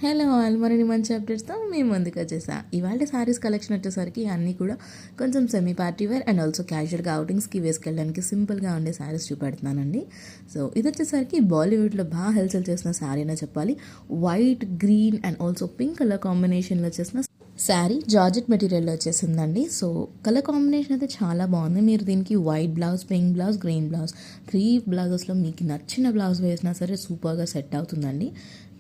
Hello all, మరిన్ని మంచి అప్డేట్స్తో మేము ముందుకు వచ్చేసా. ఇవాళ సారీస్ కలెక్షన్ వచ్చేసరికి అన్నీ కూడా కొంచెం semi party wear and also క్యాజువల్గా అవుటింగ్స్కి వేసుకెళ్ళడానికి సింపుల్గా ఉండే సారీస్ చూపెడుతున్నానండి. సో ఇది వచ్చేసరికి బాలీవుడ్లో బాగా హెల్సెల్ చేసిన శారీ అనే చెప్పాలి. White, green and also pink colour కాంబినేషన్లో చేసిన శారీ జార్జెట్ మెటీరియల్లో వచ్చేసిందండి. సో కలర్ కాంబినేషన్ అయితే చాలా బాగుంది. మీరు దీనికి white blouse, pink blouse, green blouse, 3 బ్లౌజెస్లో మీకు నచ్చిన బ్లౌజ్ వేసినా సరే సూపర్గా సెట్ అవుతుందండి.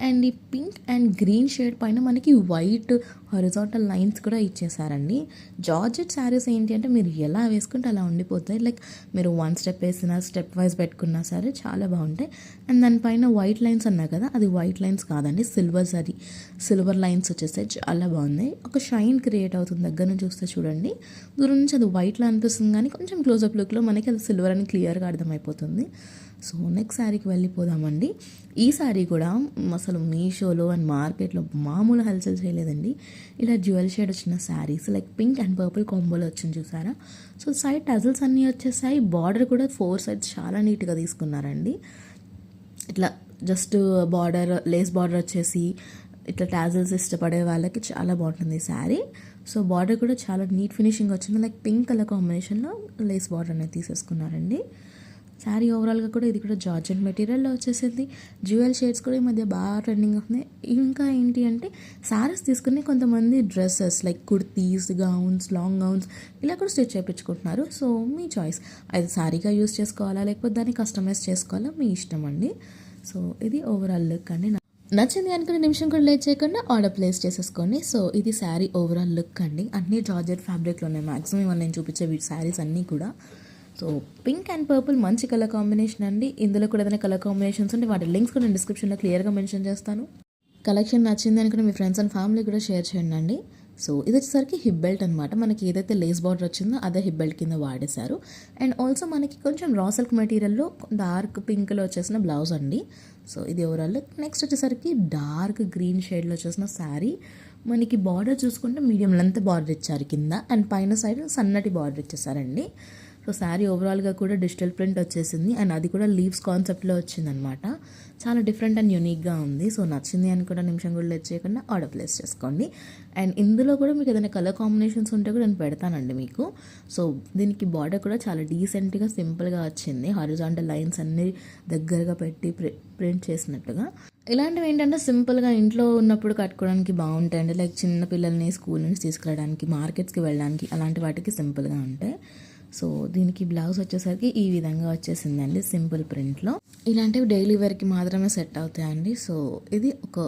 అండ్ ఈ పింక్ అండ్ గ్రీన్ షేడ్ పైన మనకి వైట్ హారిజాంటల్ లైన్స్ కూడా ఇచ్చేసారండి. జార్జెట్ శారీస్ ఏంటి అంటే మీరు ఎలా వేసుకుంటే అలా ఉండిపోతాయి. లైక్ మీరు 1 స్టెప్ వేసినా, స్టెప్ వైజ్ పెట్టుకున్నా సరే చాలా బాగుంటాయి. అండ్ దానిపైన వైట్ లైన్స్ అన్నా కదా, అది వైట్ లైన్స్ కాదండి, సిల్వర్ లైన్స్ వచ్చేస్తాయి. చాలా బాగున్నాయి. ఒక షైన్ క్రియేట్ అవుతుంది దగ్గర నుంచి చూస్తే చూడండి. దూరం నుంచి అది వైట్లో అనిపిస్తుంది కానీ కొంచెం క్లోజప్ లుక్లో మనకి అది సిల్వర్ అని క్లియర్గా అర్థమైపోతుంది. సో నెక్స్ట్ శారీకి వెళ్ళిపోదామండి. ఈ శారీ కూడా అసలు మీషోలో అండ్ మార్కెట్లో మామూలు హల్చల్ చేయలేదండి. ఇలా జ్యువెల్ షేడ్ వచ్చిన saris like pink and purple కాంబోలో వచ్చింది చూసారా. సో సైడ్ టజల్స్ అన్నీ వచ్చేసాయి. బార్డర్ కూడా 4 సైడ్స్ చాలా నీట్గా తీసుకున్నారండి. ఇట్లా జస్ట్ బార్డర్, లేస్ బార్డర్ వచ్చేసి ఇట్లా టాజల్స్ ఇష్టపడే వాళ్ళకి చాలా బాగుంటుంది ఈ శారీ. సో బార్డర్ కూడా చాలా నీట్ ఫినిషింగ్ వచ్చింది. లైక్ పింక్ కలర్ కాంబినేషన్లో లేస్ బార్డర్ అనేది తీసేసుకున్నారండి. శారీ ఓవరాల్గా కూడా ఇది కూడా జార్జెట్ మెటీరియల్లో వచ్చేసింది. జ్యువెల్ షేడ్స్ కూడా ఈ మధ్య బాగా ట్రెండింగ్ అవుతున్నాయి. ఇంకా ఏంటి అంటే శారీస్ తీసుకుని కొంతమంది dresses like kurtis, gowns, long gowns ఇలా కూడా స్టిచ్ చేయించుకుంటున్నారు. సో మీ చాయిస్, అది శారీగా యూస్ చేసుకోవాలా లేకపోతే దాన్ని కస్టమైజ్ చేసుకోవాలా మీ ఇష్టం అండి. సో ఇది ఓవరాల్ లుక్ అండి. నచ్చింది అనుకునే నిమిషం కూడా లేట్ చేయకుండా ఆర్డర్ ప్లేస్ చేసేసుకోండి. సో ఇది శారీ ఓవరాల్ లుక్ అండి. అన్ని జార్జెట్ ఫ్యాబ్రిక్లోనే మ్యాక్సిమం ఇవాళ నేను చూపించే శారీస్ అన్నీ కూడా. సో పింక్ అండ్ పర్పుల్ మంచి కలర్ కాంబినేషన్ అండి. ఇందులో కూడా ఏదైనా కలర్ కాంబినేషన్స్ ఉంటే వాటి లింక్స్ కూడా నేను డిస్క్రిప్షన్లో క్లియర్గా మెన్షన్ చేస్తాను. కలెక్షన్ నచ్చింది అనుకుంటే మీ ఫ్రెండ్స్ అండ్ ఫ్యామిలీ కూడా షేర్ చేయండి అండి. సో ఇది వచ్చేసరికి హిప్ బెల్ట్ అనమాట. మనకి ఏదైతే లేస్ బార్డర్ వచ్చిందో అదే హిప్ బెల్ట్ కింద వాడేశారు. అండ్ ఆల్సో మనకి కొంచెం రా సిల్క్ మెటీరియల్లో డార్క్ పింక్లో వచ్చేసిన బ్లౌజ్ అండి. సో ఇది ఓవరాల్. నెక్స్ట్ వచ్చేసరికి డార్క్ గ్రీన్ షేడ్లో వచ్చేసిన శారీ. మనకి బార్డర్ చూసుకుంటే మీడియం లెంత్ బార్డర్ ఇచ్చారు కింద అండ్ పైన సైడ్ సన్నటి బార్డర్ ఇచ్చేసారండి. సో శారీ ఓవరాల్గా కూడా డిజిటల్ ప్రింట్ వచ్చేసింది అండ్ అది కూడా లీవ్స్ కాన్సెప్ట్లో వచ్చిందనమాట. చాలా డిఫరెంట్ అండ్ యూనిక్గా ఉంది. సో నచ్చింది అని కూడా నిమిషం కూడా లేట్ చేయకుండా ఆర్డర్ ప్లేస్ చేసుకోండి. అండ్ ఇందులో కూడా మీకు ఏదైనా కలర్ కాంబినేషన్స్ ఉంటే కూడా నేను పెడతానండి మీకు. సో దీనికి బార్డర్ కూడా చాలా డీసెంట్గా సింపుల్గా వచ్చింది. హారిజాంటల్ లైన్స్ అన్నీ దగ్గరగా పెట్టి ప్రింట్ చేసినట్టుగా. ఇలాంటివి ఏంటంటే సింపుల్గా ఇంట్లో ఉన్నప్పుడు కట్టుకోవడానికి బాగుంటాయండి. లైక్ చిన్న పిల్లల్ని స్కూల్ నుంచి తీసుకురావడానికి, మార్కెట్స్కి వెళ్ళడానికి అలాంటి వాటికి సింపుల్గా ఉంటాయి. సో దీనికి బ్లౌజ్ వచ్చేసరికి ఈ విధంగా వచ్చేసిందండి సింపుల్ ప్రింట్లో. ఇలాంటివి డైలీ వేర్కి మాత్రమే సెట్ అవుతాయండి. సో ఇది ఒక